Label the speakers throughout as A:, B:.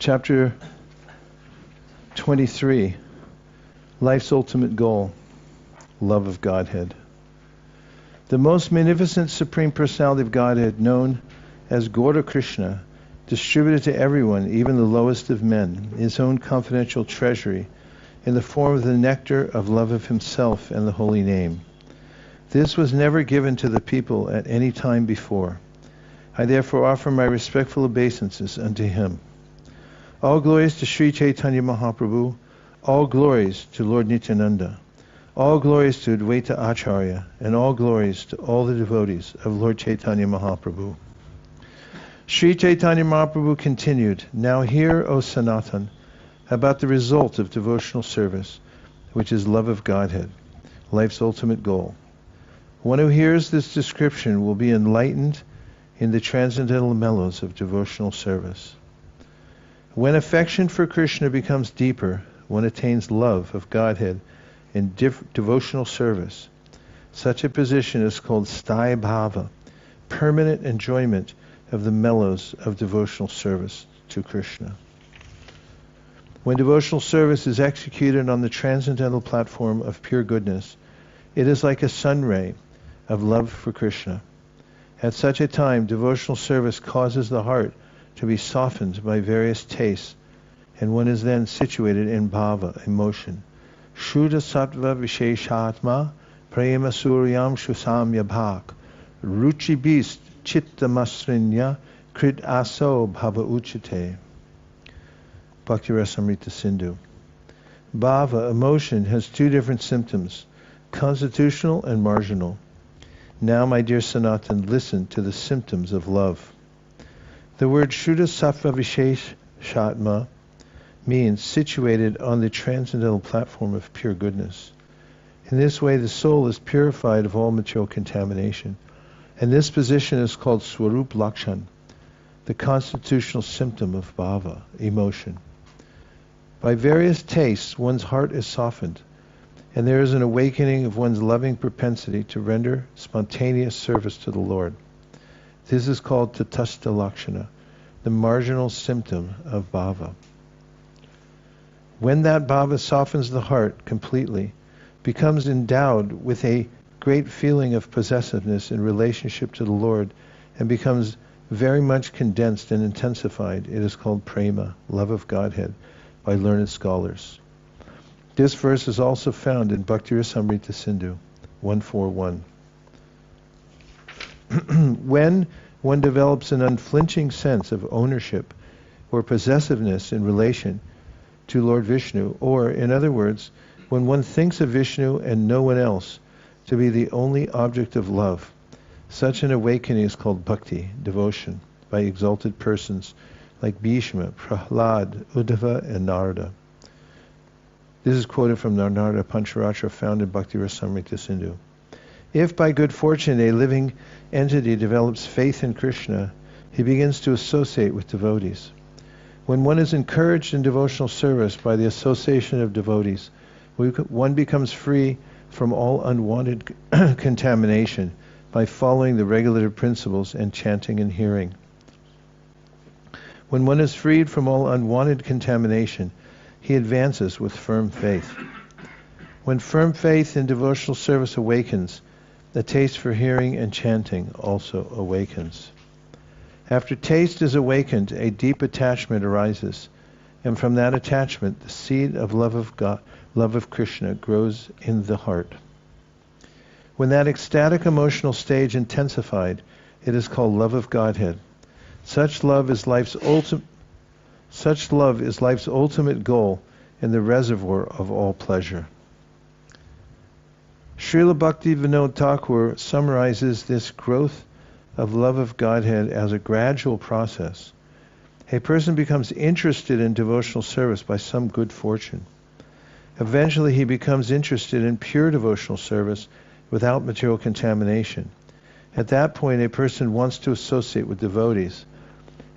A: Chapter 23, Life's Ultimate Goal, Love of Godhead. The most magnificent Supreme Personality of Godhead, known as Kṛṣṇa, distributed to everyone, even the lowest of men, his own confidential treasury, in the form of the nectar of love of himself and the holy name. This was never given to the people at any time before. I therefore offer my respectful obeisances unto him. All glories to Śrī Caitanya Mahāprabhu, all glories to Lord Nityananda, all glories to Advaita Acharya, and all glories to all the devotees of Lord Chaitanya Mahaprabhu. Śrī Caitanya Mahāprabhu continued, "Now hear, O Sanatan, about the result of devotional service, which is love of Godhead, life's ultimate goal. One who hears this description will be enlightened in the transcendental mellows of devotional service. When affection for Krishna becomes deeper, one attains love of Godhead in devotional service. Such a position is called sthāyi bhāva, permanent enjoyment of the mellows of devotional service to Krishna. When devotional service is executed on the transcendental platform of pure goodness, it is like a sun ray of love for Krishna. At such a time, devotional service causes the heart to be softened by various tastes, and one is then situated in bhava, emotion. Shuddha sattva visheshatma prema suryam shusamya bhak ruchi bist chitta masrinya krit aso bhava uchate. Bhakti Rasamrita Sindhu. Bhava, emotion, has two different symptoms, constitutional and marginal. Now, my dear Sanatan, listen to the symptoms of love. The word Shuddha Sattva Visheshatma means situated on the transcendental platform of pure goodness. In this way, the soul is purified of all material contamination, and this position is called Swarup Lakshan, the constitutional symptom of bhava, emotion. By various tastes, one's heart is softened, and there is an awakening of one's loving propensity to render spontaneous service to the Lord. This is called tatastha lakshana, the marginal symptom of bhava. When that bhava softens the heart completely, becomes endowed with a great feeling of possessiveness in relationship to the Lord, and becomes very much condensed and intensified, it is called prema, love of Godhead, by learned scholars. This verse is also found in Bhakti Rasamrita Sindhu 141. When one develops an unflinching sense of ownership or possessiveness in relation to Lord Vishnu, or, in other words, when one thinks of Vishnu and no one else to be the only object of love, such an awakening is called bhakti, devotion, by exalted persons like Bhishma, Prahlad, Uddhava, and Narada. This is quoted from the Narada Pancharatra found in Bhakti Rasamrita Sindhu. If by good fortune a living entity develops faith in Krishna, he begins to associate with devotees. When one is encouraged in devotional service by the association of devotees, one becomes free from all unwanted contamination by following the regulative principles and chanting and hearing. When one is freed from all unwanted contamination, he advances with firm faith. When firm faith in devotional service awakens, the taste for hearing and chanting also awakens. After taste is awakened, a deep attachment arises, and from that attachment, the seed of love of God, love of Krishna, grows in the heart. When that ecstatic emotional stage intensified, it is called love of Godhead. Such love is life's ultimate goal and the reservoir of all pleasure. Śrīla Bhaktivinoda Ṭhākura summarizes this growth of love of Godhead as a gradual process. A person becomes interested in devotional service by some good fortune. Eventually he becomes interested in pure devotional service without material contamination. At that point, a person wants to associate with devotees.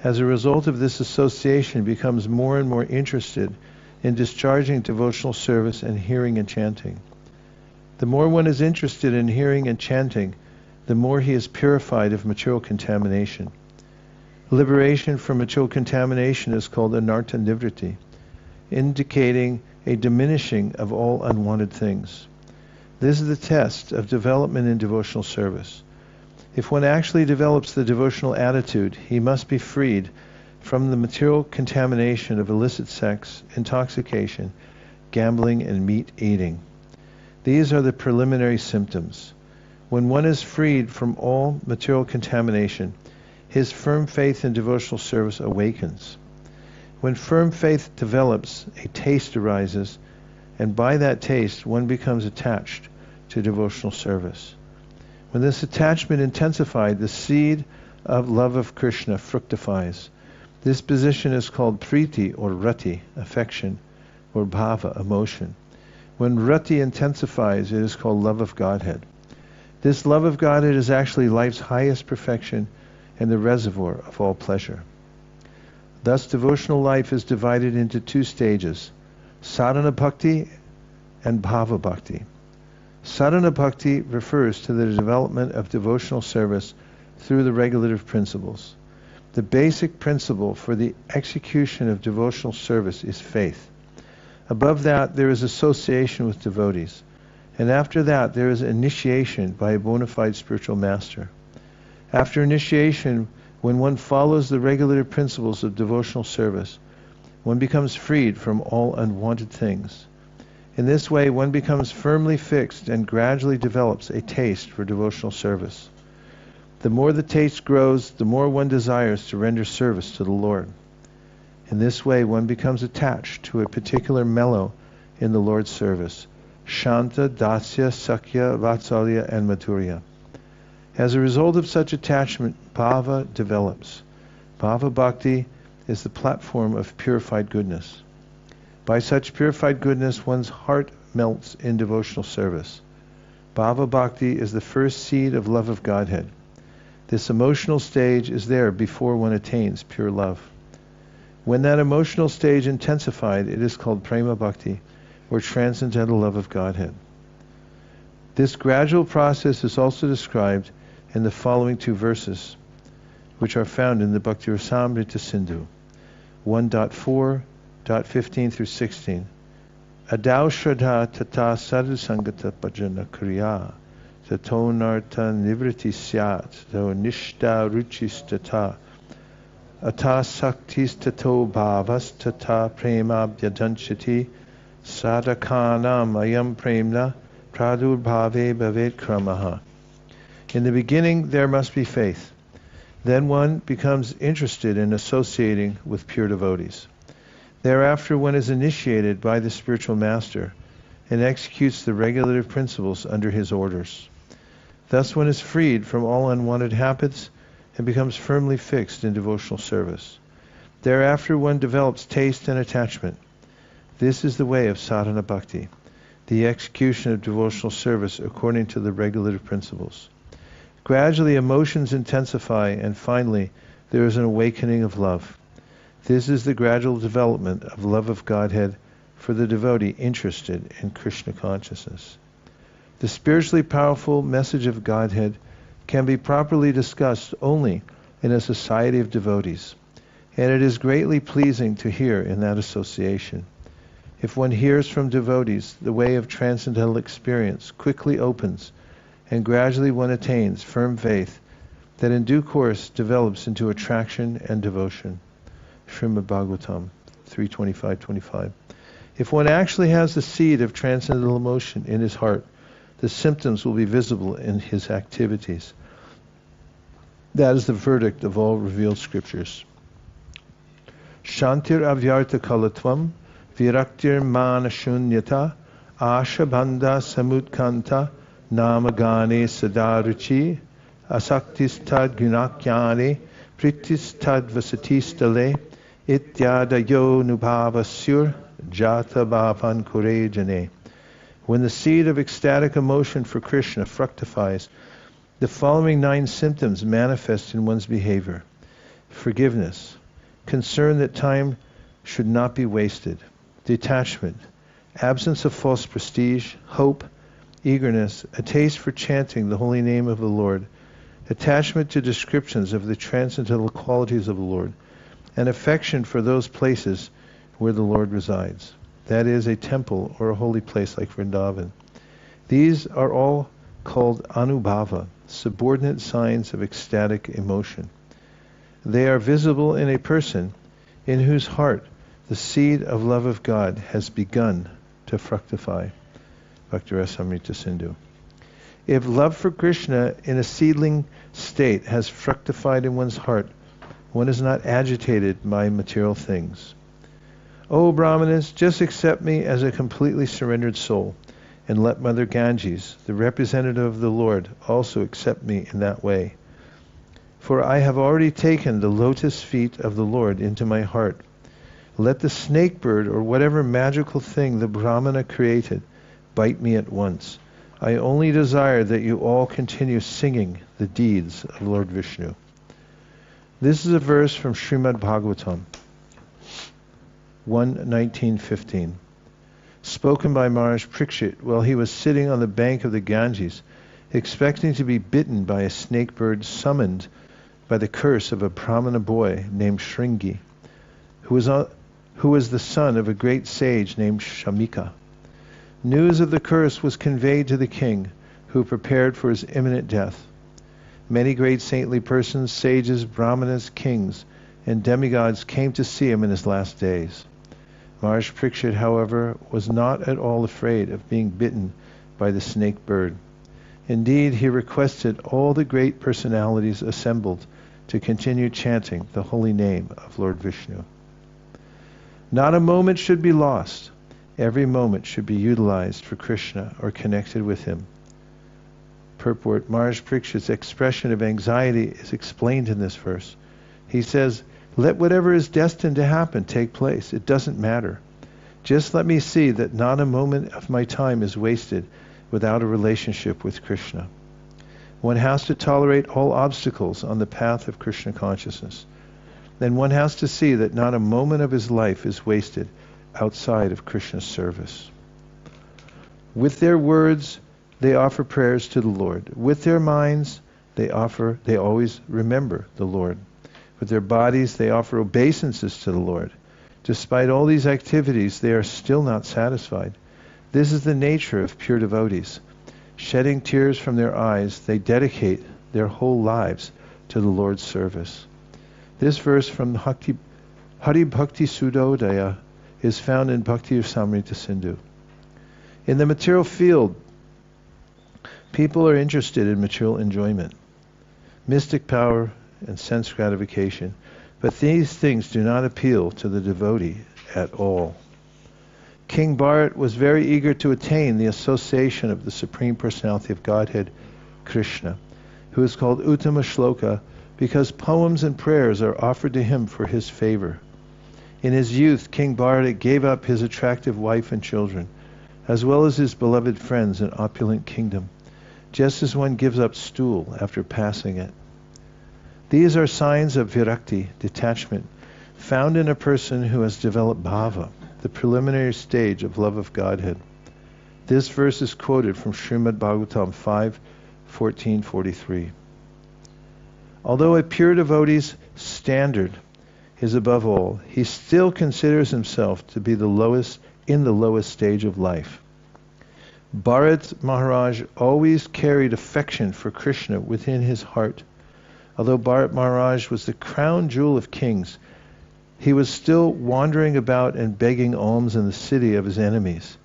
A: As a result of this association, he becomes more and more interested in discharging devotional service and hearing and chanting. The more one is interested in hearing and chanting, the more he is purified of material contamination. Liberation from material contamination is called anarta-nivritti, indicating a diminishing of all unwanted things. This is the test of development in devotional service. If one actually develops the devotional attitude, he must be freed from the material contamination of illicit sex, intoxication, gambling, and meat eating. These are the preliminary symptoms. When one is freed from all material contamination, his firm faith in devotional service awakens. When firm faith develops, a taste arises, and by that taste one becomes attached to devotional service. When this attachment intensified, the seed of love of Krishna fructifies. This position is called priti or rati, affection, or bhava, emotion. When rati intensifies, it is called love of Godhead. This love of Godhead is actually life's highest perfection and the reservoir of all pleasure. Thus, devotional life is divided into two stages, sadhana bhakti and bhava bhakti. Sadhana bhakti refers to the development of devotional service through the regulative principles. The basic principle for the execution of devotional service is faith. Above that, there is association with devotees. And after that, there is initiation by a bona fide spiritual master. After initiation, when one follows the regulative principles of devotional service, one becomes freed from all unwanted things. In this way, one becomes firmly fixed and gradually develops a taste for devotional service. The more the taste grows, the more one desires to render service to the Lord. In this way, one becomes attached to a particular mellow in the Lord's service, Shanta, Dasya, Sakya, Vatsalya, and Madhurya. As a result of such attachment, bhava develops. Bhava bhakti is the platform of purified goodness. By such purified goodness, one's heart melts in devotional service. Bhava bhakti is the first seed of love of Godhead. This emotional stage is there before one attains pure love. When that emotional stage intensified, it is called prema bhakti, or transcendental love of Godhead. This gradual process is also described in the following two verses, which are found in the Bhakti Rasamrita Sindhu, 1.4.15 through 16. Adau shraddha tata sadhu sangata bhajana kriya tato narta nivriti syat tato nishta ruchis tata ata saktis tato bhavas tata prema bhyadanchati sadhakanam ayam premna pradurbhave bhavet kramaha. In the beginning, there must be faith. Then one becomes interested in associating with pure devotees. Thereafter, one is initiated by the spiritual master and executes the regulative principles under his orders. Thus, one is freed from all unwanted habits and becomes firmly fixed in devotional service. Thereafter, one develops taste and attachment. This is the way of sadhana bhakti, the execution of devotional service according to the regulative principles. Gradually, emotions intensify, and finally, there is an awakening of love. This is the gradual development of love of Godhead for the devotee interested in Krishna consciousness. The spiritually powerful message of Godhead can be properly discussed only in a society of devotees, and it is greatly pleasing to hear in that association. If one hears from devotees, the way of transcendental experience quickly opens, and gradually one attains firm faith that in due course develops into attraction and devotion. Srimad Bhagavatam 3:25-25. If one actually has the seed of transcendental emotion in his heart, the symptoms will be visible in his activities. That is the verdict of all revealed scriptures. Shantir avyarta kalatvam, viraktir mana shunyata, asha bandha samutkanta, namagane sadaruchi, asaktistad gunakyane, pritistad vasatistale, ityadayo nubhavasyur, jata bhavan kurejane. When the seed of ecstatic emotion for Krishna fructifies, the following 9 symptoms manifest in one's behavior: forgiveness, concern that time should not be wasted, detachment, absence of false prestige, hope, eagerness, a taste for chanting the holy name of the Lord, attachment to descriptions of the transcendental qualities of the Lord, and affection for those places where the Lord resides. That is, a temple or a holy place like Vrindavan. These are all called anubhava, subordinate signs of ecstatic emotion. They are visible in a person in whose heart the seed of love of God has begun to fructify. Bhakti-rasa-amrita Sindhu. If love for Krishna in a seedling state has fructified in one's heart, one is not agitated by material things. O Brahmanas, just accept me as a completely surrendered soul, and let Mother Ganges, the representative of the Lord, also accept me in that way. For I have already taken the lotus feet of the Lord into my heart. Let the snake bird or whatever magical thing the Brahmana created bite me at once. I only desire that you all continue singing the deeds of Lord Vishnu. This is a verse from Srimad Bhagavatam 1:19-15, spoken by Maharaj Parikshit while he was sitting on the bank of the Ganges, expecting to be bitten by a snake bird summoned by the curse of a Brahmana boy named Shringi, who was the son of a great sage named Shamika. News of the curse was conveyed to the king, who prepared for his imminent death. Many great saintly persons, sages, brahmanas, kings, and demigods came to see him in his last days. Maharaj Parikshit, however, was not at all afraid of being bitten by the snake bird. Indeed, he requested all the great personalities assembled to continue chanting the holy name of Lord Vishnu. Not a moment should be lost. Every moment should be utilized for Krishna or connected with him. Purport: Maharaj Parikshit's expression of anxiety is explained in this verse. He says, let whatever is destined to happen take place. It doesn't matter. Just let me see that not a moment of my time is wasted without a relationship with Krishna. One has to tolerate all obstacles on the path of Krishna consciousness. Then one has to see that not a moment of his life is wasted outside of Krishna's service. With their words, they offer prayers to the Lord. With their minds, they always remember the Lord. With their bodies, they offer obeisances to the Lord. Despite all these activities, they are still not satisfied. This is the nature of pure devotees. Shedding tears from their eyes, they dedicate their whole lives to the Lord's service. This verse from Hari Bhakti Sudodaya is found in Bhakti-rasa-amrita Sindhu. In the material field, people are interested in material enjoyment, mystic power, and sense gratification, but these things do not appeal to the devotee at all. King Bharat was very eager to attain the association of the Supreme Personality of Godhead, Kṛṣṇa, who is called Uttama Shloka because poems and prayers are offered to him for his favor. In his youth, King Bharata gave up his attractive wife and children, as well as his beloved friends and opulent kingdom, just as one gives up stool after passing it. These are signs of virakti, detachment, found in a person who has developed bhava, the preliminary stage of love of Godhead. This verse is quoted from Srimad Bhagavatam 5:14-43. Although a pure devotee's standard is above all, he still considers himself to be in the lowest stage of life. Bharat Maharaj always carried affection for Krishna within his heart. Although Bharat Maharaj was the crown jewel of kings, he was still wandering about and begging alms in the city of his enemies.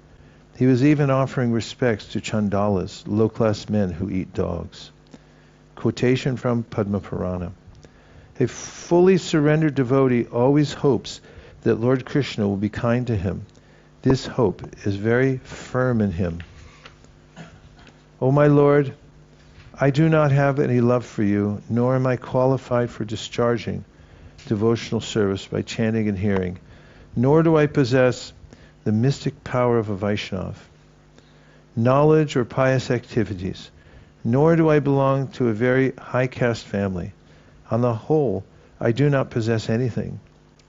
A: He was even offering respects to chandalas, low-class men who eat dogs. Quotation from Padma Purana. A fully surrendered devotee always hopes that Lord Krishna will be kind to him. This hope is very firm in him. O my Lord, I do not have any love for you, nor am I qualified for discharging devotional service by chanting and hearing, nor do I possess the mystic power of a Vaishnava, knowledge or pious activities, nor do I belong to a very high caste family. On the whole, I do not possess anything.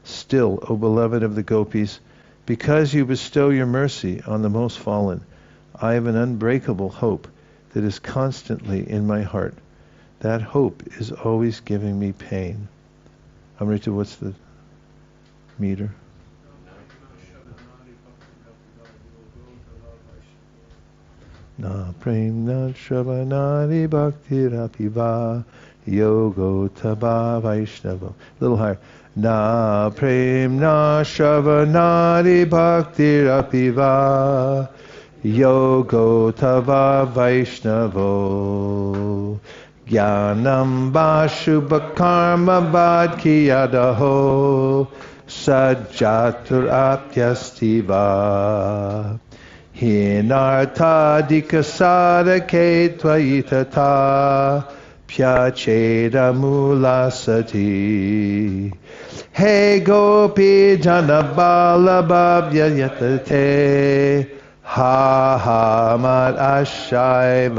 A: Still, O beloved of the gopis, because you bestow your mercy on the most fallen, I have an unbreakable hope that is constantly in my heart. That hope is always giving me pain. Amrita, what's the meter? Na prem na shravanani bhakti rapiva yogo taba vaishnava. A little higher. Na prem na shravanani bhakti rapiva yogo tava vaishnavo jnanam bashubha karma vadkiyadaho sajjatur apyastiva hinartadika sadake tvayitata pyacheda mulasati he gopi janabalabhavya yatate ha ha mad ashaivamam.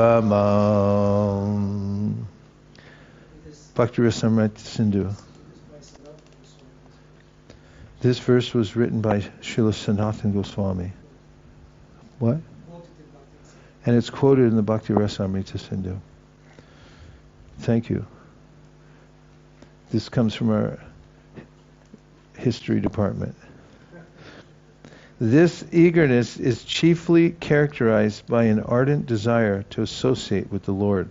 A: Bhakti Rasamrita Sindhu. This verse was written by Srila Sanatana Goswami. What? And it's quoted in the Bhakti Rasamrita Sindhu. Thank you. This comes from our history department. This eagerness is chiefly characterized by an ardent desire to associate with the Lord.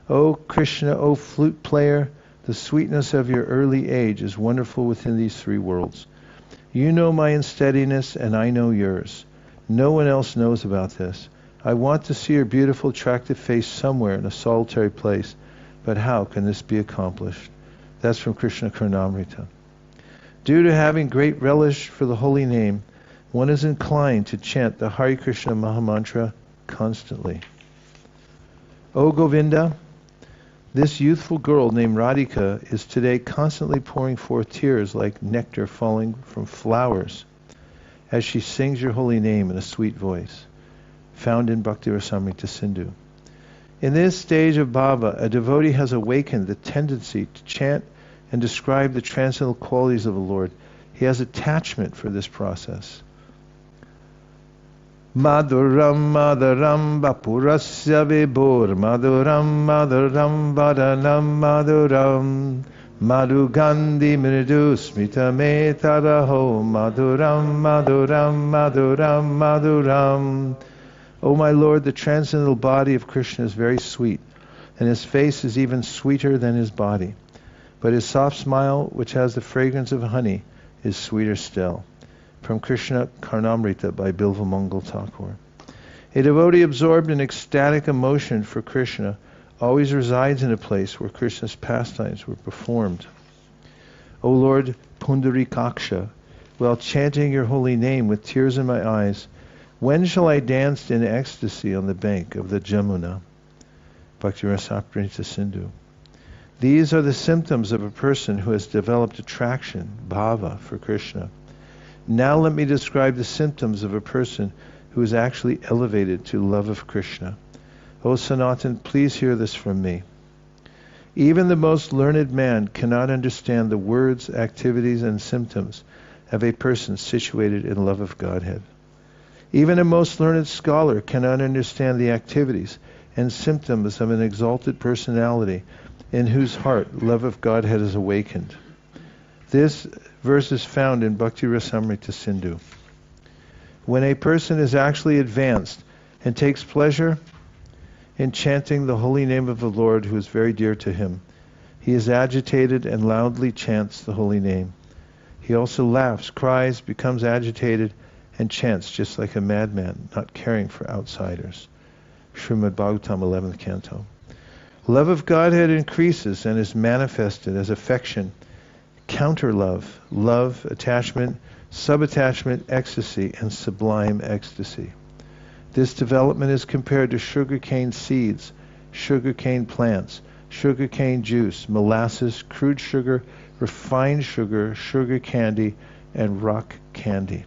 A: O Krishna, O flute player, the sweetness of your early age is wonderful within these three worlds. You know my unsteadiness and I know yours. No one else knows about this. I want to see your beautiful, attractive face somewhere in a solitary place, but how can this be accomplished? That's from Krishna Karnamrita. Due to having great relish for the holy name, one is inclined to chant the Hare Krishna Mahamantra constantly. O Govinda, this youthful girl named Radhika is today constantly pouring forth tears like nectar falling from flowers as she sings your holy name in a sweet voice, found in Bhakti Rasamrita Sindhu. In this stage of bhava, a devotee has awakened the tendency to chant and describe the transcendental qualities of the Lord. He has attachment for this process. Madhuram madhuram vapurasya vibhur madhuram madhuram vadanam madhuram madhugandhi mridu smita metaraho madhuram madhuram madhuram madhuram. O my Lord, the transcendental body of Krishna is very sweet, and his face is even sweeter than his body. But his soft smile, which has the fragrance of honey, is sweeter still. From Krishna Karnamrita by Bilvamangal Thakur. A devotee absorbed in ecstatic emotion for Krishna always resides in a place where Krishna's pastimes were performed. O Lord Pundarikaksha, while chanting your holy name with tears in my eyes, when shall I dance in ecstasy on the bank of the Jamuna? Bhakti Rasamrita Sindhu. These are the symptoms of a person who has developed attraction, bhava, for Krishna. Now let me describe the symptoms of a person who is actually elevated to love of Krishna. O Sanatan, please hear this from me. Even the most learned man cannot understand the words, activities, and symptoms of a person situated in love of Godhead. Even a most learned scholar cannot understand the activities and symptoms of an exalted personality in whose heart love of Godhead is awakened. This verse is found in Bhakti Rasamrita Sindhu. When a person is actually advanced and takes pleasure in chanting the holy name of the Lord who is very dear to him, he is agitated and loudly chants the holy name. He also laughs, cries, becomes agitated, and chants just like a madman, not caring for outsiders. Srimad Bhagavatam, 11th Canto. Love of Godhead increases and is manifested as affection, counter-love, love, attachment, sub-attachment, ecstasy, and sublime ecstasy. This development is compared to sugarcane seeds, sugarcane plants, sugarcane juice, molasses, crude sugar, refined sugar, sugar candy, and rock candy.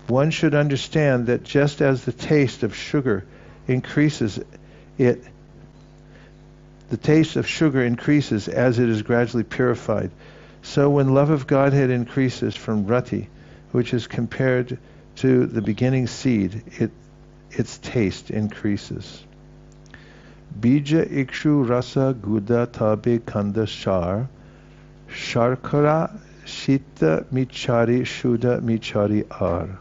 A: One should understand that just as the taste of sugar increases as it is gradually purified, so when love of Godhead increases from rati, which is compared to the beginning seed, its taste increases. Bija ikshu rasa guda tabe kanda shar, sharkara shita michari shuddha michari ar.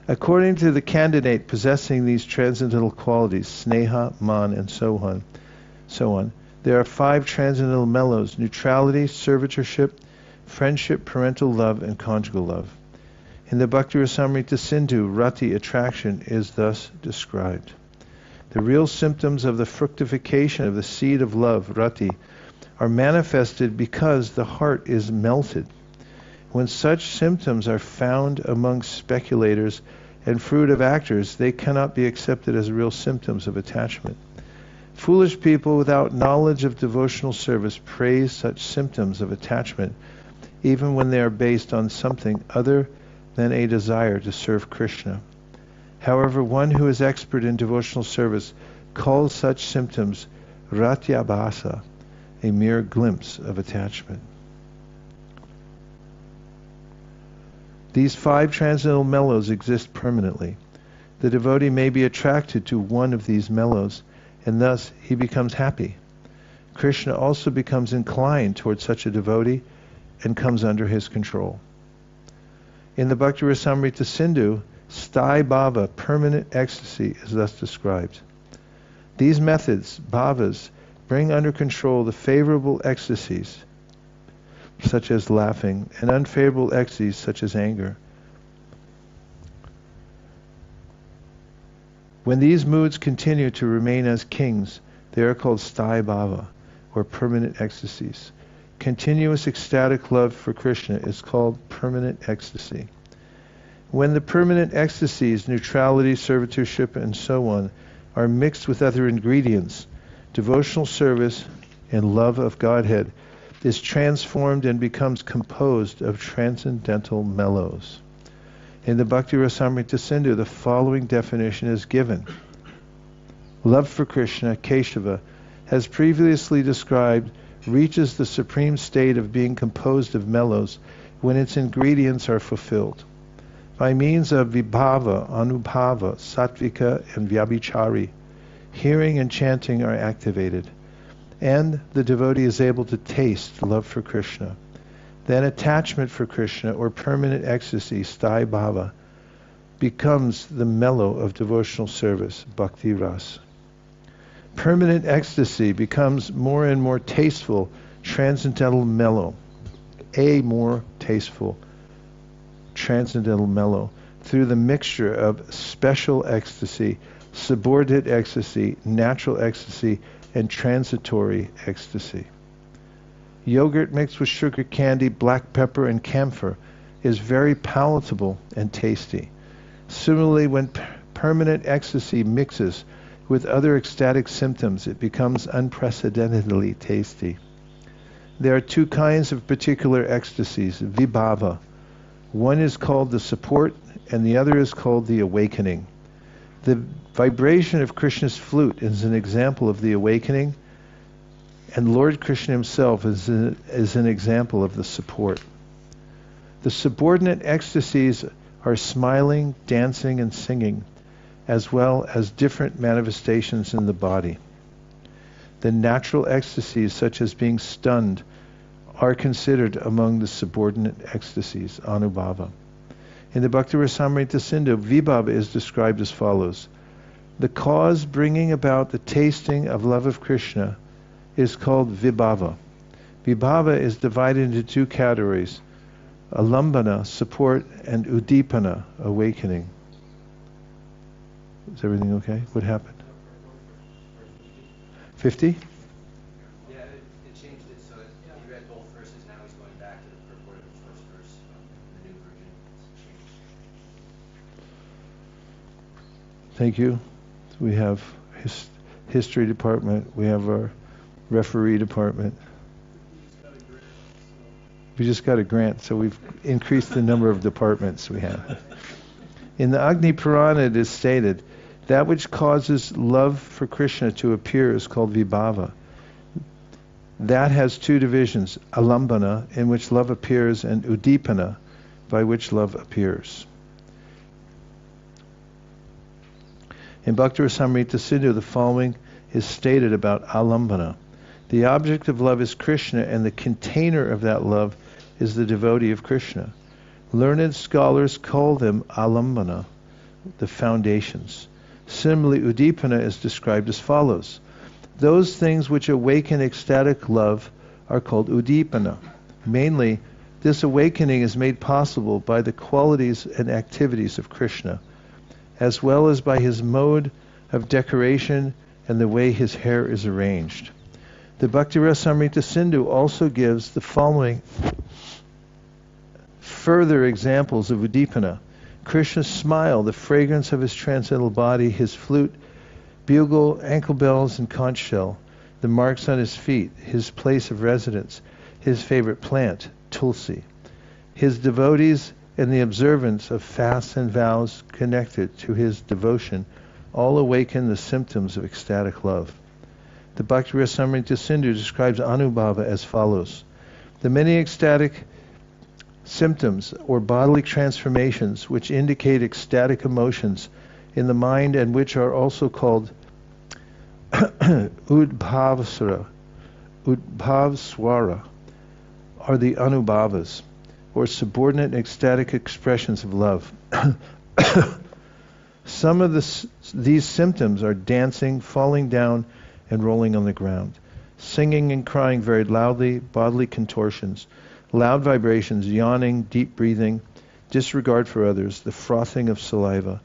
A: According to the candidate possessing these transcendental qualities, sneha, man, and so on, there are 5 transcendental mellows: neutrality, servitorship, friendship, parental love, and conjugal love. In the Bhakti Rasamrita Sindhu, rati, attraction, is thus described. The real symptoms of the fructification of the seed of love, rati, are manifested because the heart is melted. When such symptoms are found among speculators and fruitive actors, they cannot be accepted as real symptoms of attachment. Foolish people without knowledge of devotional service praise such symptoms of attachment, even when they are based on something other than a desire to serve Krishna. However, one who is expert in devotional service calls such symptoms ratyabhasa, a mere glimpse of attachment. These 5 transcendental mellows exist permanently. The devotee may be attracted to one of these mellows, and thus he becomes happy. Krishna also becomes inclined towards such a devotee and comes under his control. In the Bhakti Rasamrita Sindhu, sthāyi bhava, permanent ecstasy, is thus described. These methods, bhavas, bring under control the favorable ecstasies, such as laughing, and unfavorable ecstasies, such as anger. When these moods continue to remain as kings, they are called sthāyi bhava, or permanent ecstasies. Continuous ecstatic love for Krishna is called permanent ecstasy. When the permanent ecstasies, neutrality, servitorship, and so on, are mixed with other ingredients, devotional service and love of Godhead is transformed and becomes composed of transcendental mellows. In the Bhakti Rasamrita Sindhu, the following definition is given. Love for Krishna, Keshava, as previously described, reaches the supreme state of being composed of mellows when its ingredients are fulfilled. By means of vibhava, anubhava, sattvika, and vyabhichari, hearing and chanting are activated, and the devotee is able to taste love for Krishna. Then attachment for Krishna, or permanent ecstasy, sthāyi bhava, becomes the mellow of devotional service, bhakti ras. Permanent ecstasy becomes more and more tasteful, transcendental mellow, a more tasteful, transcendental mellow, through the mixture of special ecstasy, subordinate ecstasy, natural ecstasy, and transitory ecstasy. Yogurt mixed with sugar candy, black pepper, and camphor is very palatable and tasty. Similarly, when permanent ecstasy mixes with other ecstatic symptoms, it becomes unprecedentedly tasty. There are 2 kinds of particular ecstasies, vibhava. One is called the support, and the other is called the awakening. The vibration of Krishna's flute is an example of the awakening, and Lord Krishna himself is an example of the support. The subordinate ecstasies are smiling, dancing, and singing, as well as different manifestations in the body. The natural ecstasies, such as being stunned, are considered among the subordinate ecstasies, anubhava. In the Bhakti Rasamrita Sindhu, vibhava is described as follows. The cause bringing about the tasting of love of Krishna is called vibhava. Vibhava is divided into 2 categories, alambana, support, and udipana, awakening. Is everything okay? What happened? 50?
B: Yeah, it changed it so he read both verses, now he's going back to the purport of the first verse of the new version. It's changed.
A: Thank you. We have history department. We have our referee department. We just got a grant, so we've increased the number of departments we have. In the Agni Purana it is stated, that which causes love for Krishna to appear is called vibhava. That has 2 divisions, alambana, in which love appears, and udipana, by which love appears. In Bhakti-rasamrita Sindhu, the following is stated about alambana. The object of love is Kṛṣṇa, and the container of that love is the devotee of Kṛṣṇa. Learned scholars call them alambana, the foundations. Similarly, udipana is described as follows. Those things which awaken ecstatic love are called udipana. Mainly, this awakening is made possible by the qualities and activities of Kṛṣṇa, as well as by his mode of decoration and the way his hair is arranged. The Bhakti-rasamrita Sindhu also gives the following further examples of udipana. Krishna's smile, the fragrance of his transcendental body, his flute, bugle, ankle bells, and conch shell, the marks on his feet, his place of residence, his favorite plant, tulsi, his devotees, and the observance of fasts and vows connected to his devotion all awaken the symptoms of ecstatic love. The Bhakti-rasamrita Sindhu describes anubhava as follows. The many ecstatic symptoms or bodily transformations which indicate ecstatic emotions in the mind and which are also called udbhavasvara are the anubhavas, or subordinate ecstatic expressions of love. Some of these symptoms are dancing, falling down, and rolling on the ground, singing and crying very loudly, bodily contortions, loud vibrations, yawning, deep breathing, disregard for others, the frothing of saliva,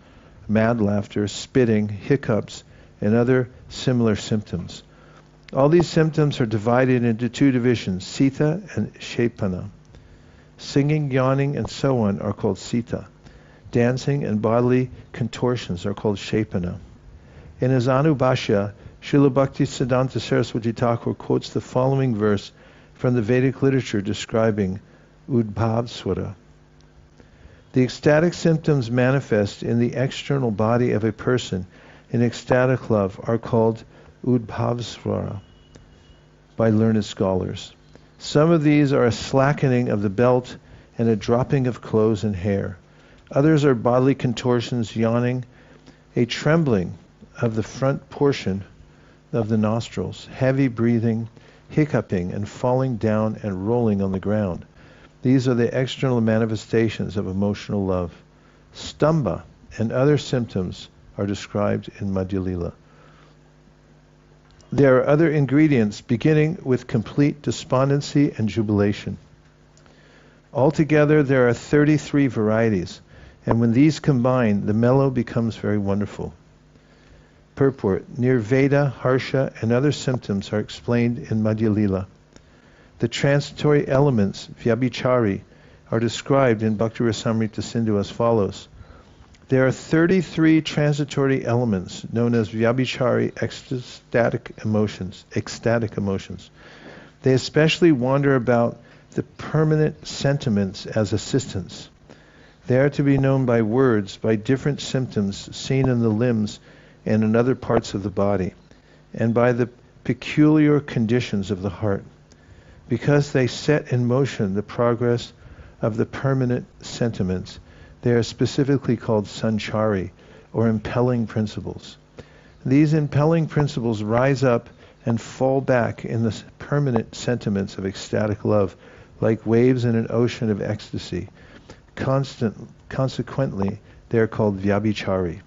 A: mad laughter, spitting, hiccups, and other similar symptoms. All these symptoms are divided into two divisions, sita and shepana. Singing, yawning, and so on are called sita. Dancing and bodily contortions are called shepana. In his Anubhashya, Śrīla Bhaktivinoda Ṭhākura quotes the following verse from the Vedic literature describing udbhavasvara. The ecstatic symptoms manifest in the external body of a person in ecstatic love are called udbhavasvara by learned scholars. Some of these are a slackening of the belt and a dropping of clothes and hair. Others are bodily contortions, yawning, a trembling of the front portion of the nostrils, heavy breathing, hiccuping, and falling down and rolling on the ground. These are the external manifestations of emotional love. Stamba and other symptoms are described in Madhya Lila. There are other ingredients beginning with complete despondency and jubilation. Altogether, there are 33 varieties, and when these combine, the mellow becomes very wonderful. Purport: Nirveda, Harsha, and other symptoms are explained in Madhya Lila. The transitory elements, vyabhichari, are described in Bhakti-rasamrita Sindhu as follows. There are 33 transitory elements known as vyabhichari ecstatic emotions. They especially wander about the permanent sentiments as assistants. They are to be known by words, by different symptoms seen in the limbs and in other parts of the body, and by the peculiar conditions of the heart. Because they set in motion the progress of the permanent sentiments, they are specifically called sanchari, or impelling principles. These impelling principles rise up and fall back in the permanent sentiments of ecstatic love, like waves in an ocean of ecstasy. Consequently, they are called vyabhichari.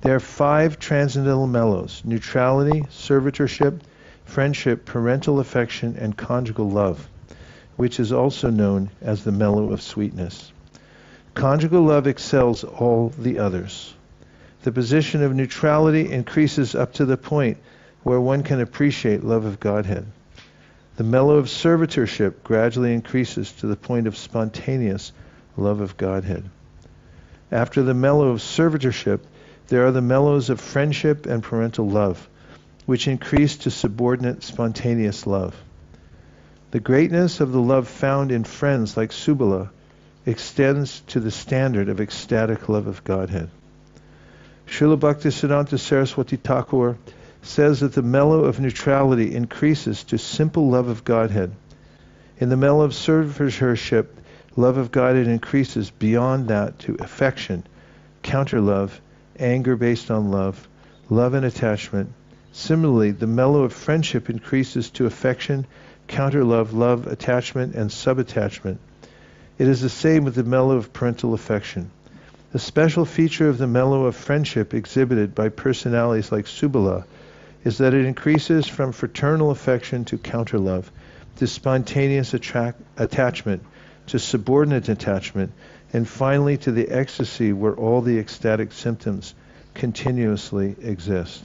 A: There are 5 transcendental mellows: neutrality, servitorship, friendship, parental affection, and conjugal love, which is also known as the mellow of sweetness. Conjugal love excels all the others. The position of neutrality increases up to the point where one can appreciate love of Godhead. The mellow of servitorship gradually increases to the point of spontaneous love of Godhead. After the mellow of servitorship, there are the mellows of friendship and parental love, which increase to subordinate spontaneous love. The greatness of the love found in friends like Subala extends to the standard of ecstatic love of Godhead. Śrīla Bhaktivinoda Ṭhākura says that the mellow of neutrality increases to simple love of Godhead. In the mellow of servitorship, Love of Godhead increases beyond that to affection, counter-love, anger based on love, love and attachment. Similarly, the mellow of friendship increases to affection, counter-love, love, attachment, and sub-attachment. It is the same with the mellow of parental affection. The special feature of the mellow of friendship exhibited by personalities like Subala is that it increases from fraternal affection to counter-love, to spontaneous attachment, to subordinate attachment, and finally to the ecstasy where all the ecstatic symptoms continuously exist.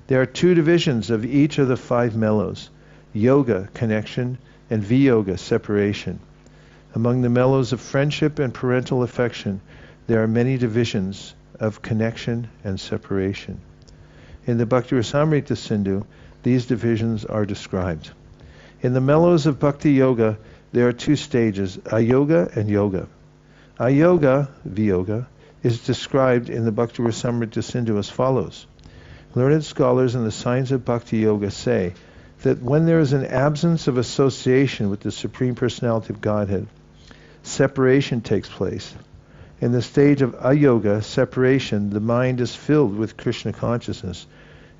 A: There are two divisions of each of the five mellows: yoga, connection, and viyoga, separation. Among the mellows of friendship and parental affection, there are many divisions of connection and separation. In the Bhakti-rasamrita Sindhu, these divisions are described. In the mellows of Bhakti Yoga, there are two stages, ayoga and yoga. Ayoga, viyoga, is described in the Bhakti-rasamrita Sindhu as follows. Learned scholars in the science of Bhakti Yoga say that when there is an absence of association with the Supreme Personality of Godhead, separation takes place. In the stage of ayoga, separation, the mind is filled with Krishna consciousness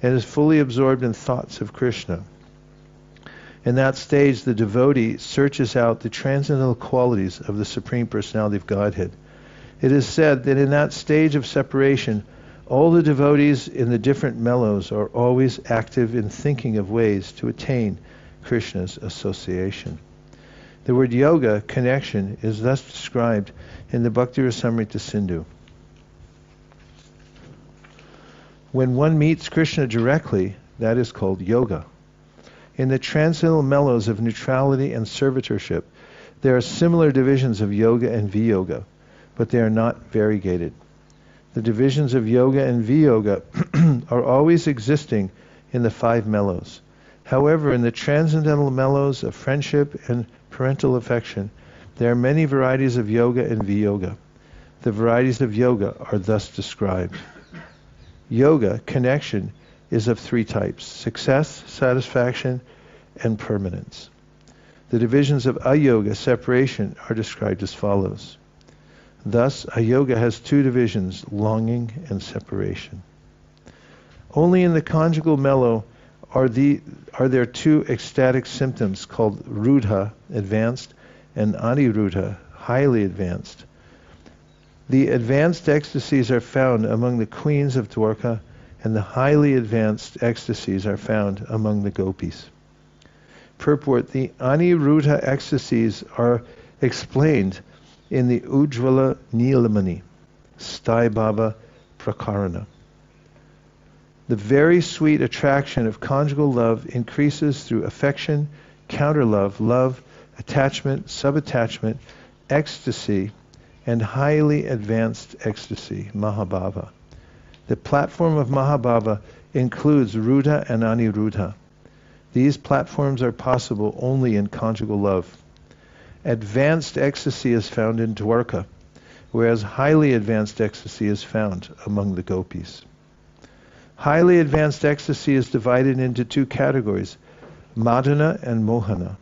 A: and is fully absorbed in thoughts of Krishna. In that stage, the devotee searches out the transcendental qualities of the Supreme Personality of Godhead. It is said that in that stage of separation, all the devotees in the different mellows are always active in thinking of ways to attain Krishna's association. The word yoga, connection, is thus described in the Bhakti-rasamrita Sindhu. When one meets Krishna directly, that is called yoga. In the transcendental mellows of neutrality and servitorship, there are similar divisions of yoga and viyoga, but they are not variegated. The divisions of yoga and viyoga are always existing in the five mellows. However, in the transcendental mellows of friendship and parental affection, there are many varieties of yoga and viyoga. The varieties of yoga are thus described. Yoga, connection, is of three types: success, satisfaction, and permanence. The divisions of ayoga, separation, are described as follows. Thus, ayoga has two divisions, longing and separation. Only in the conjugal mellow are there two ecstatic symptoms called rudha, advanced, and anirudha, highly advanced. The advanced ecstasies are found among the queens of Dwarka, and the highly advanced ecstasies are found among the gopis. Purport: the anirudha ecstasies are explained in the Ujjvala Nilamani, Staibhava Prakarana. The very sweet attraction of conjugal love increases through affection, counter-love, love, attachment, sub-attachment, ecstasy, and highly advanced ecstasy, mahābhāva. The platform of mahābhāva includes rudha and anirudha. These platforms are possible only in conjugal love. Advanced ecstasy is found in Dwarka, whereas highly advanced ecstasy is found among the gopis. Highly advanced ecstasy is divided into two categories, madana and mohana.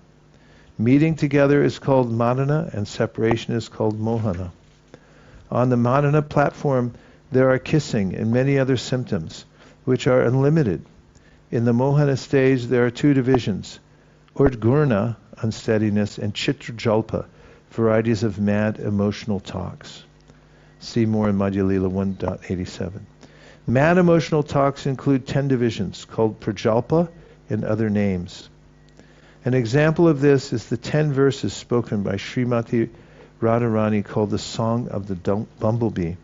A: Meeting together is called madana and separation is called mohana. On the madana platform, there are kissing and many other symptoms, which are unlimited. In the mohana stage, there are two divisions, udgurna, unsteadiness, and chitrajalpa, varieties of mad emotional talks. See more in Madhya Lila 1.87. Mad emotional talks include 10 divisions called prajalpa and other names. An example of this is the 10 verses spoken by Śrīmatī Rādhārāṇī called the Song of the Bumblebee.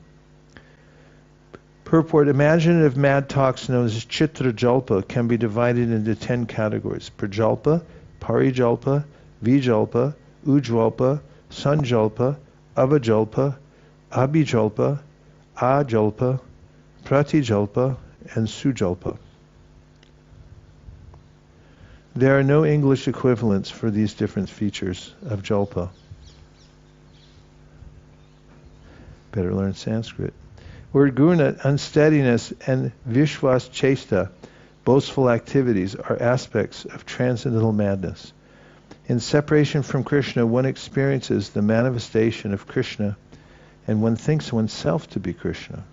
A: Purport: imaginative mad talks known as chitrajalpa can be divided into 10 categories: prajalpa, parijalpa, vijalpa, ujjalpa, sanjalpa, avajalpa, abhijalpa, ajalpa, pratijalpa, and sujalpa. There are no English equivalents for these different features of jalpa. Better learn Sanskrit. Word guna, unsteadiness, and vishwas chesta, boastful activities, are aspects of transcendental madness. In separation from Krishna, one experiences the manifestation of Krishna, and one thinks oneself to be Krishna.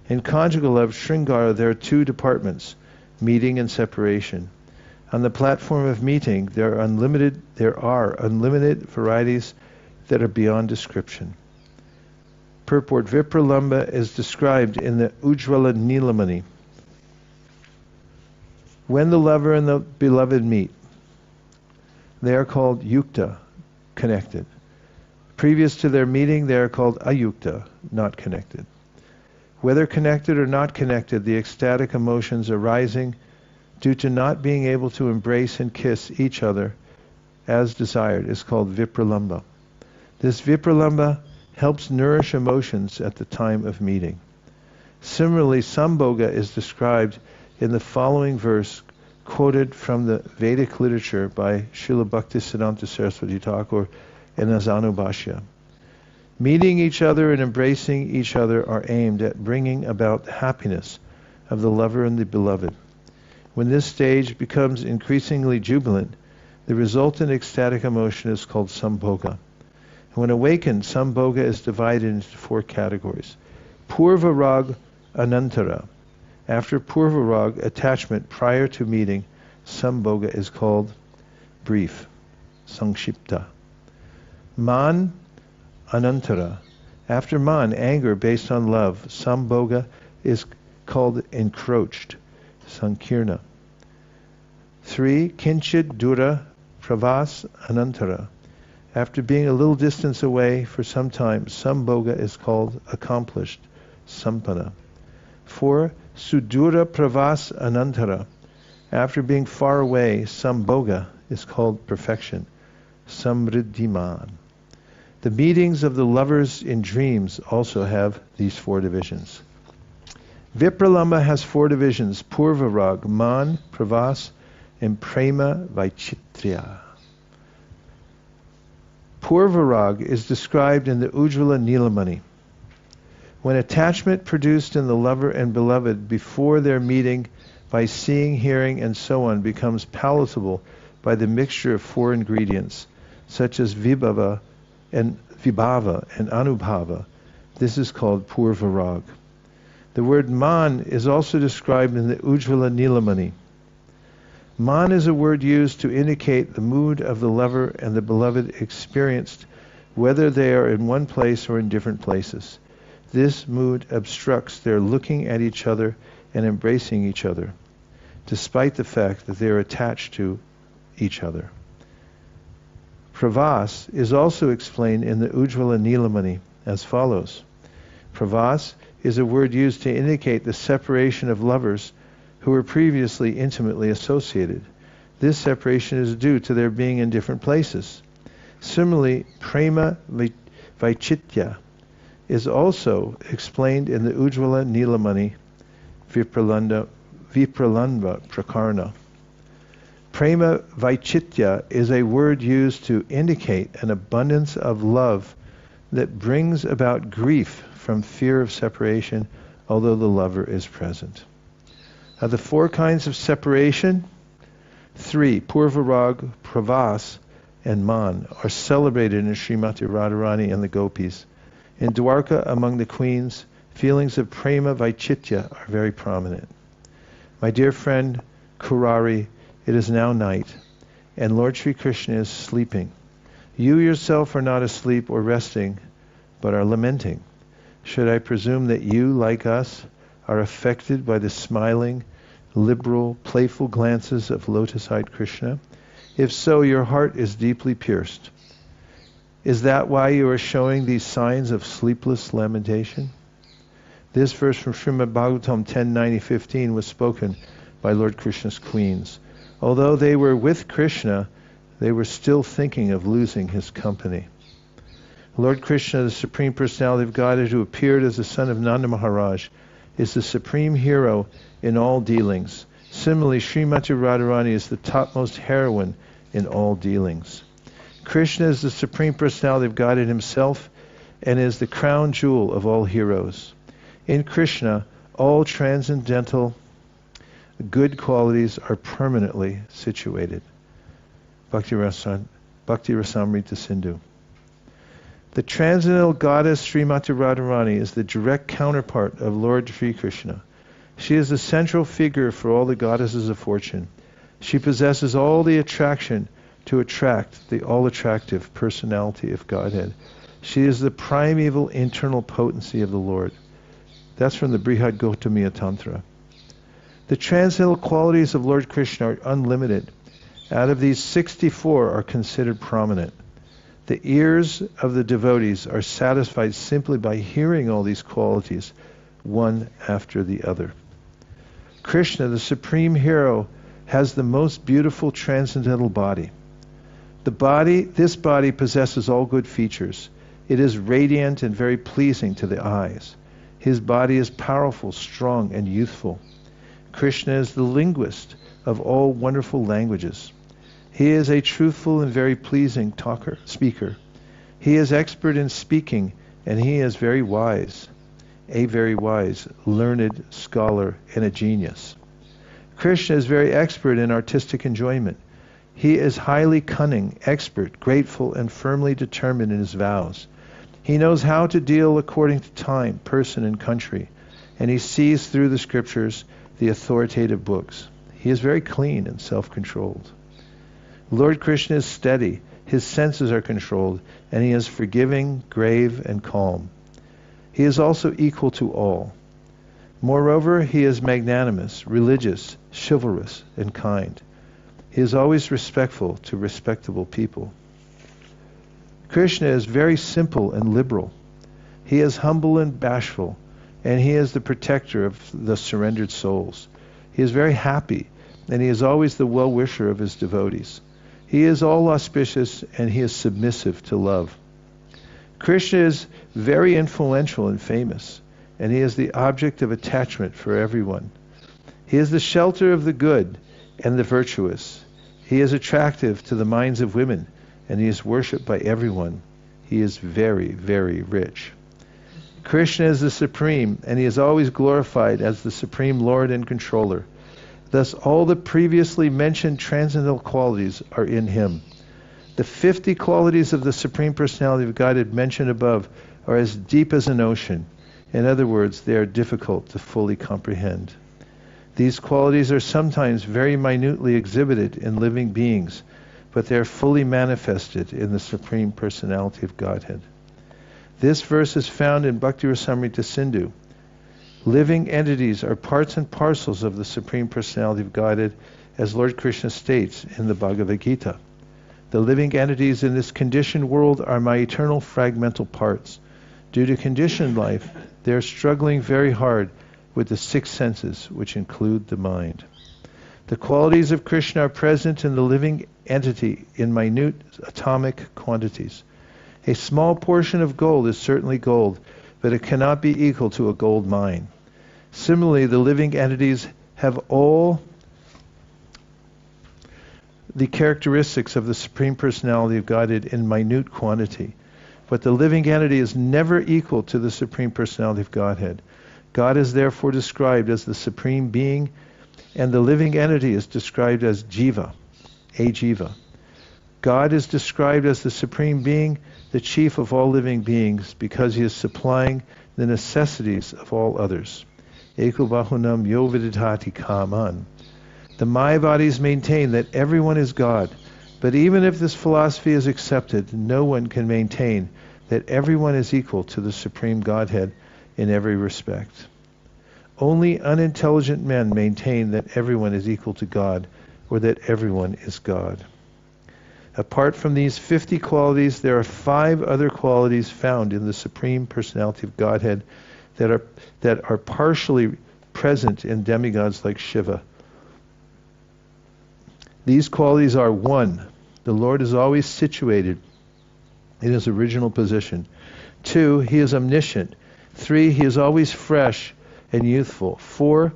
A: In conjugal love, Sringara, there are two departments, meeting and separation. On the platform of meeting, there are unlimited varieties that are beyond description. Purport: Vipralamba is described in the Ujjvala Nilamani. When the lover and the beloved meet, they are called yukta, connected. Previous to their meeting, they are called ayukta, not connected. Whether connected or not connected, the ecstatic emotions arising due to not being able to embrace and kiss each other as desired is called vipralamba. This vipralamba helps nourish emotions at the time of meeting. Similarly, sambhoga is described in the following verse quoted from the Vedic literature by Śrīla Bhaktivinoda Ṭhākura in his Anubhashya. Meeting each other and embracing each other are aimed at bringing about the happiness of the lover and the beloved. When this stage becomes increasingly jubilant, the resultant ecstatic emotion is called sambhoga. When awakened, sambhoga is divided into four categories. Purva rag anantara. After purva rag, attachment prior to meeting, sambhoga is called brief, sankshipta. Man anantara. After man, anger based on love, sambhoga is called encroached, sankirna. 3. Kinchid dura pravas anantara. After being a little distance away for some time, sambhoga is called accomplished, sampanna. 4. Sudura pravas anantara. After being far away, sambhoga is called perfection, samriddhiman. The meetings of the lovers in dreams also have these four divisions. Vipralamba has four divisions: Purva rag, Man, Pravas, and Prema Vaichitra. Purva rag is described in the Ujjvala Nilamani. When attachment produced in the lover and beloved before their meeting by seeing, hearing, and so on becomes palatable by the mixture of four ingredients, such as vibhava and anubhava, this is called Purva rag. The word man is also described in the Ujjvala Nilamani. Man is a word used to indicate the mood of the lover and the beloved experienced, whether they are in one place or in different places. This mood obstructs their looking at each other and embracing each other, despite the fact that they are attached to each other. Pravas is also explained in the Ujjvala Nilamani as follows. Pravas is a word used to indicate the separation of lovers who were previously intimately associated. This separation is due to their being in different places. Similarly, Prema Vaichitya is also explained in the Ujjvala Nilamani Vipralamba Prakarna. Prema Vaichitya is a word used to indicate an abundance of love that brings about grief from fear of separation, although the lover is present. Now the four kinds of separation, 3, Purva rag, Pravas, and Man, are celebrated in Śrīmatī Rādhārāṇī and the Gopis. In Dwarka, among the queens, feelings of Prema Vaichitya are very prominent. My dear friend Kurari, it is now night, and Lord Sri Krishna is sleeping. You yourself are not asleep or resting, but are lamenting. Should I presume that you, like us, are affected by the smiling, liberal, playful glances of lotus-eyed Krishna? If so, your heart is deeply pierced. Is that why you are showing these signs of sleepless lamentation? This verse from Srimad Bhagavatam 10:90-15 was spoken by Lord Krishna's queens. Although they were with Krishna, they were still thinking of losing his company. Lord Krishna, the Supreme Personality of Godhead, who appeared as the son of Nanda Maharaj, is the supreme hero in all dealings. Similarly, Śrīmatī Rādhārāṇī is the topmost heroine in all dealings. Krishna is the Supreme Personality of Godhead himself and is the crown jewel of all heroes. In Krishna, all transcendental good qualities are permanently situated. Bhakti Rasamrita Sindhu. The transcendental goddess Śrīmatī Rādhārāṇī is the direct counterpart of Lord Sri Krishna. She is the central figure for all the goddesses of fortune. She possesses all the attraction to attract the all-attractive personality of Godhead. She is the primeval internal potency of the Lord. That's from the Brihad Gautamiya Tantra. The transcendental qualities of Lord Krishna are unlimited. Out of these, 64 are considered prominent. The ears of the devotees are satisfied simply by hearing all these qualities, one after the other. Krishna, the supreme hero, has the most beautiful transcendental body. This body possesses all good features. It is radiant and very pleasing to the eyes. His body is powerful, strong, and youthful. Krishna is the linguist of all wonderful languages. He is a truthful and very pleasing speaker. He is expert in speaking, and he is very wise, learned scholar, and a genius. Krishna is very expert in artistic enjoyment. He is highly cunning, expert, grateful, and firmly determined in his vows. He knows how to deal according to time, person, and country, and he sees through the scriptures, the authoritative books. He is very clean and self-controlled. Lord Krishna is steady, his senses are controlled, and he is forgiving, grave, and calm. He is also equal to all. Moreover, he is magnanimous, religious, chivalrous, and kind. He is always respectful to respectable people. Krishna is very simple and liberal. He is humble and bashful, and he is the protector of the surrendered souls. He is very happy, and he is always the well-wisher of his devotees. He is all auspicious, and he is submissive to love. Krishna is very influential and famous, and he is the object of attachment for everyone. He is the shelter of the good and the virtuous. He is attractive to the minds of women, and he is worshipped by everyone. He is very, very rich. Krishna is the supreme, and he is always glorified as the supreme Lord and controller. Thus, all the previously mentioned transcendental qualities are in him. The 50 qualities of the Supreme Personality of Godhead mentioned above are as deep as an ocean. In other words, they are difficult to fully comprehend. These qualities are sometimes very minutely exhibited in living beings, but they are fully manifested in the Supreme Personality of Godhead. This verse is found in Bhakti Rasamrita Sindhu. Living entities are parts and parcels of the Supreme Personality of Godhead, as Lord Krishna states in the Bhagavad Gita. The living entities in this conditioned world are my eternal fragmental parts. Due to conditioned life, they are struggling very hard with the 6 senses, which include the mind. The qualities of Krishna are present in the living entity in minute atomic quantities. A small portion of gold is certainly gold, but it cannot be equal to a gold mine. Similarly, the living entities have all the characteristics of the Supreme Personality of Godhead in minute quantity. But the living entity is never equal to the Supreme Personality of Godhead. God is therefore described as the Supreme Being, and the living entity is described as Jiva, a Jiva. God is described as the Supreme Being, the chief of all living beings, because he is supplying the necessities of all others. Eko bahunam yo vididhati kaman. The Mayavadis maintain that everyone is God, but even if this philosophy is accepted, no one can maintain that everyone is equal to the Supreme Godhead in every respect. Only unintelligent men maintain that everyone is equal to God, or that everyone is God. Apart from these 50 qualities, there are 5 other qualities found in the Supreme Personality of Godhead that are partially present in demigods like Shiva. These qualities are: 1, the Lord is always situated in his original position. 2, he is omniscient. 3, he is always fresh and youthful. 4,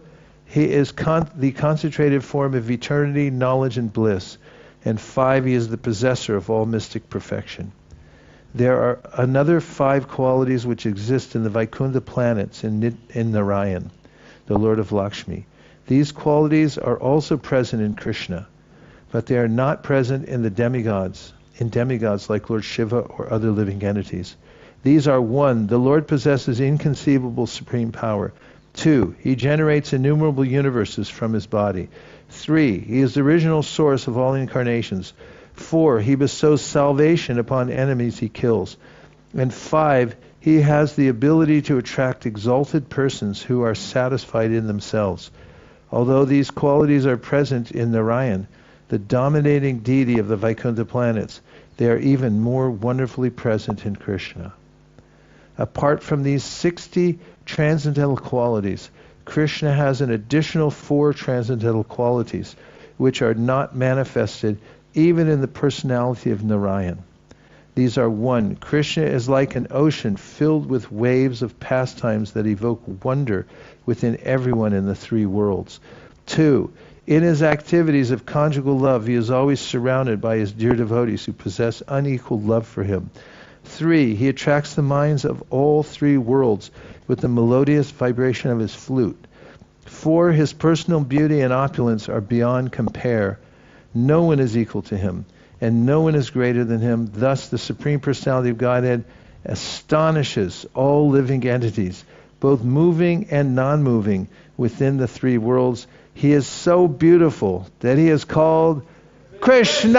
A: he is the concentrated form of eternity, knowledge, and bliss. And 5, he is the possessor of all mystic perfection. There are another 5 qualities which exist in the Vaikuntha planets in Narayan, the Lord of Lakshmi. These qualities are also present in Krishna, but they are not present in demigods like Lord Shiva or other living entities. These are: 1, the Lord possesses inconceivable supreme power. 2, he generates innumerable universes from his body. 3, he is the original source of all incarnations. 4, he bestows salvation upon enemies he kills. And 5, he has the ability to attract exalted persons who are satisfied in themselves. Although these qualities are present in Narayan, the dominating deity of the Vaikuntha planets, they are even more wonderfully present in Kṛṣṇa. Apart from these 60 transcendental qualities, Kṛṣṇa has an additional 4 transcendental qualities, which are not manifested even in the personality of Narayan. These are: 1, Kṛṣṇa is like an ocean filled with waves of pastimes that evoke wonder within everyone in the 3 worlds. 2, in his activities of conjugal love, he is always surrounded by his dear devotees who possess unequaled love for him. 3, he attracts the minds of all 3 worlds with the melodious vibration of his flute. 4, his personal beauty and opulence are beyond compare. No one is equal to him, and no one is greater than him. Thus, the Supreme Personality of Godhead astonishes all living entities, both moving and non-moving, within the 3 worlds. He is so beautiful that he is called Kṛṣṇa.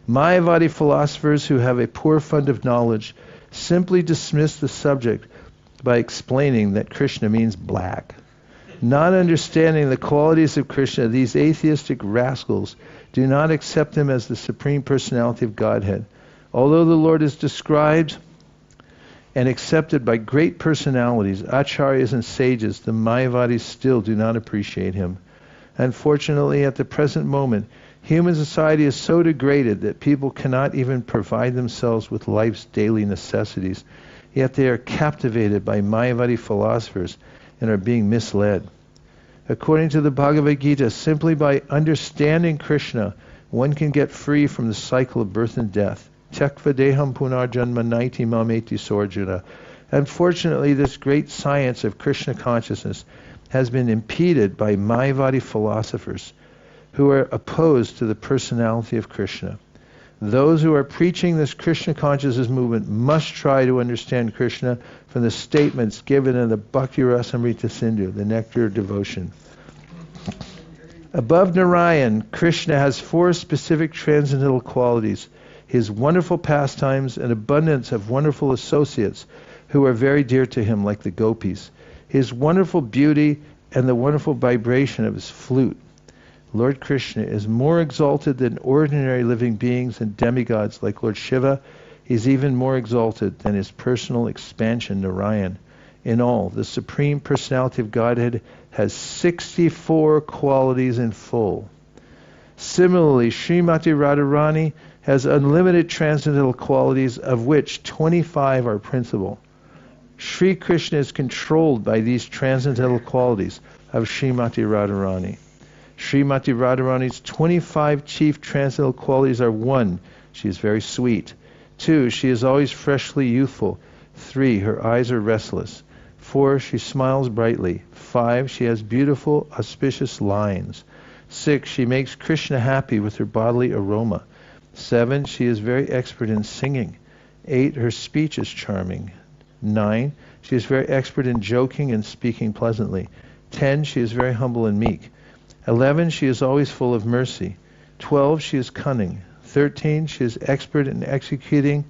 A: Mayavadi philosophers who have a poor fund of knowledge simply dismiss the subject by explaining that Kṛṣṇa means black. Not understanding the qualities of Kṛṣṇa, these atheistic rascals do not accept him as the Supreme Personality of Godhead. Although the Lord is described and accepted by great personalities, acharyas and sages, the Mayavadis still do not appreciate him. Unfortunately, at the present moment, human society is so degraded that people cannot even provide themselves with life's daily necessities, yet they are captivated by Mayavadi philosophers and are being misled. According to the Bhagavad Gita, simply by understanding Kṛṣṇa, one can get free from the cycle of birth and death. Tyakva deham punarjanma naiti mameti sorjuna. Unfortunately, this great science of Kṛṣṇa consciousness has been impeded by Mayavadi philosophers who are opposed to the personality of Kṛṣṇa. Those who are preaching this Kṛṣṇa consciousness movement must try to understand Kṛṣṇa from the statements given in the Bhakti Rasamrita Sindhu, the Nectar of Devotion. Above Narayan, Kṛṣṇa has 4 specific transcendental qualities: his wonderful pastimes, an abundance of wonderful associates who are very dear to him, like the gopis, his wonderful beauty, and the wonderful vibration of his flute. Lord Kṛṣṇa is more exalted than ordinary living beings and demigods like Lord Shiva. He is even more exalted than his personal expansion, Narayan. In all, the Supreme Personality of Godhead has 64 qualities in full. Similarly, Śrīmatī Rādhārāṇī has unlimited transcendental qualities, of which 25 are principal. Sri Krishna is controlled by these transcendental qualities of Śrīmatī Rādhārāṇī. Śrīmatī Rādhārāṇī's 25 chief transcendental qualities are: 1, she is very sweet. 2, she is always freshly youthful. 3, her eyes are restless. 4, she smiles brightly. 5, she has beautiful, auspicious lines. 6, she makes Kṛṣṇa happy with her bodily aroma. 7, she is very expert in singing. 8, her speech is charming. 9, she is very expert in joking and speaking pleasantly. 10, she is very humble and meek. 11, she is always full of mercy. 12, she is cunning. 13, she is expert in executing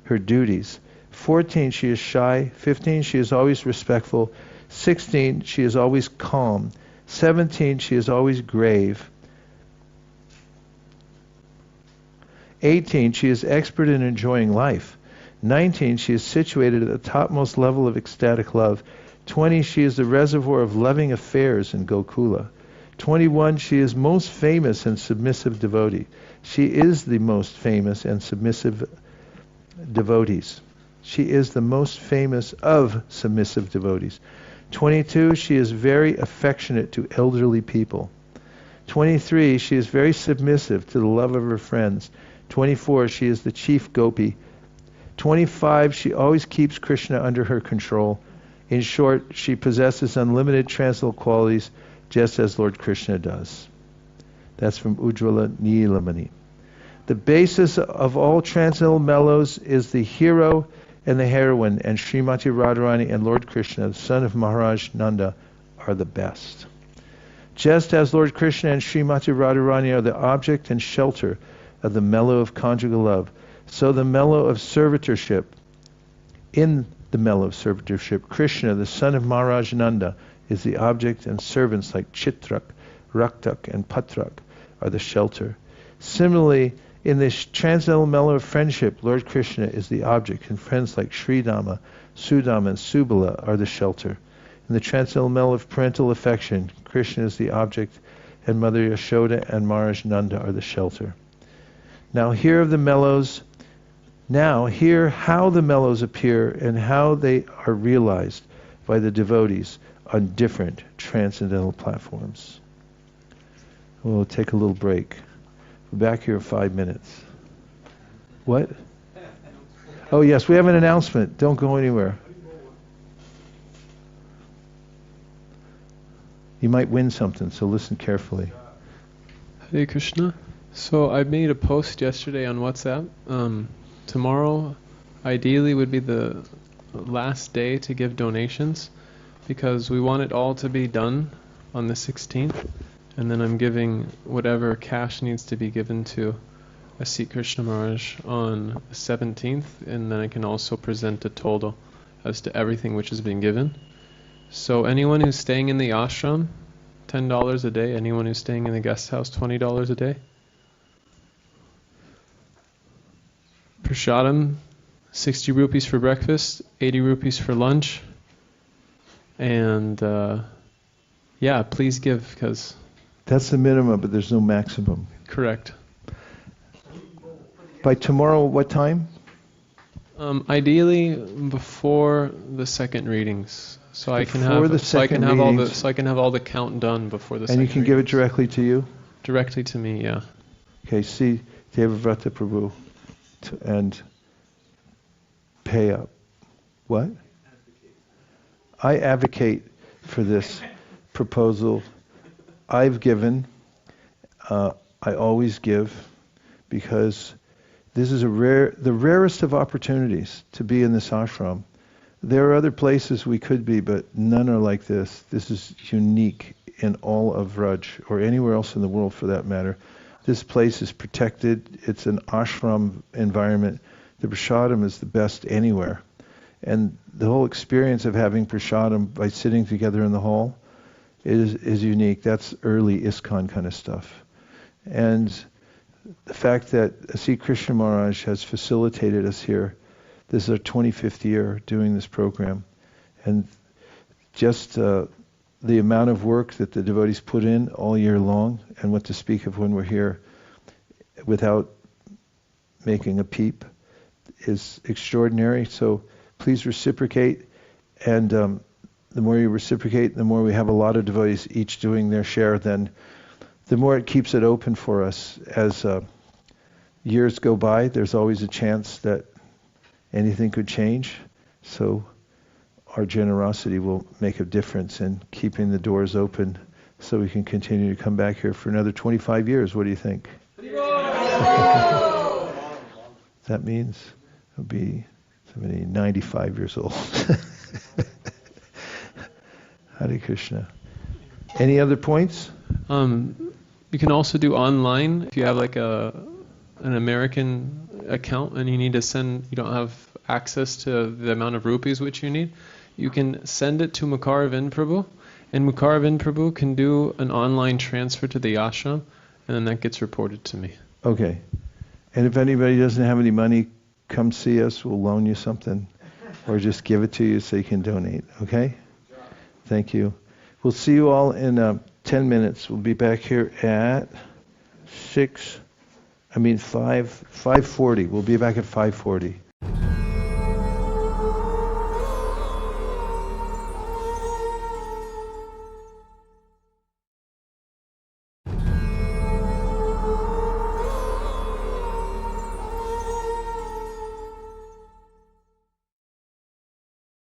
A: her duties. 14, she is shy. 15, she is always respectful. 16, she is always calm. 17, she is always grave. 18, she is expert in enjoying life. 19, she is situated at the topmost level of ecstatic love. 20, she is the reservoir of loving affairs in Gokula. 21, she is most famous and submissive devotee. She is the most famous and submissive devotees. She is the most famous of submissive devotees. 22, she is very affectionate to elderly people. 23, she is very submissive to the love of her friends. 24, she is the chief gopi. 25, she always keeps Kṛṣṇa under her control. In short, she possesses unlimited transcendental qualities. just as Lord Krishna does. That's from Ujjvala Nilamani. The basis of all transcendental mellows is the hero and the heroine, and Śrīmatī Rādhārāṇī and Lord Krishna, the son of Maharaj Nanda, are the best. Just as Lord Krishna and Śrīmatī Rādhārāṇī are the object and shelter of the mellow of conjugal love, so the mellow of servitorship, in the mellow of servitorship, Krishna, the son of Maharaj Nanda, is the object, and servants like Chitrak, Raktak, and Patrak are the shelter. Similarly, in this transcendental mellow of friendship, Lord Krishna is the object, and friends like Sridama, Sudama, and Subala are the shelter. In the transcendental mellow of parental affection, Krishna is the object, and Mother Yashoda and Maharaj Nanda are the shelter. Now hear the mellows. Now hear how the mellows appear and how they are realized by the devotees on different transcendental platforms. We'll take a little break. We're back here in 5 minutes. What? Oh yes, we have an announcement. Don't go anywhere. You might win something, so listen carefully.
C: Hare Krishna. So I made a post yesterday on WhatsApp. Tomorrow, ideally, would be the last day to give donations, because we want it all to be done on the 16th. And then I'm giving whatever cash needs to be given to Śrī Kṛṣṇa Maharaj on the 17th, and then I can also present a total as to everything which has been given. So anyone who's staying in the ashram, $10 a day. Anyone who's staying in the guest house, $20 a day. Prasadam, 60 rupees for breakfast, 80 rupees for lunch. And yeah, please give, because...
A: That's the minimum, but there's no maximum.
C: Correct.
A: By tomorrow, what time?
C: Ideally before the second readings, so I can have all the count done before the second.
A: And you can give it directly to you.
C: Directly to me, yeah.
A: Okay, see Amṛta-pravāha-bhāṣya and pay up. What? I advocate for this proposal. I've given. I always give, because this is the rarest of opportunities to be in this ashram. There are other places we could be, but none are like this. This is unique in all of Raj, or anywhere else in the world for that matter. This place is protected. It's an ashram environment. The prasadam is the best anywhere. And the whole experience of having prasadam by sitting together in the hall is unique. That's early ISKCON kind of stuff. And the fact that Śrī Kṛṣṇa Maharaj has facilitated us here, this is our 25th year doing this program, and just the amount of work that the devotees put in all year long, and what to speak of when we're here without making a peep, is extraordinary. So please reciprocate, and the more you reciprocate, the more we have a lot of devotees each doing their share, then the more it keeps it open for us. As years go by, there's always a chance that anything could change. So our generosity will make a difference in keeping the doors open so we can continue to come back here for another 25 years. What do you think? That means it'll be 95 years old. Hare Krishna. Any other points?
C: You can also do online if you have like an American account and you need to send, you don't have access to the amount of rupees which you need. You can send it to Mukaravind Prabhu, and Mukaravind Prabhu can do an online transfer to the ashram, and then that gets reported to me.
A: Okay. And if anybody doesn't have any money, come see us. We'll loan you something, or just give it to you so you can donate. Okay? Thank you. We'll see you all in 10 minutes. We'll be back here at 5:40. We'll be back at 5:40.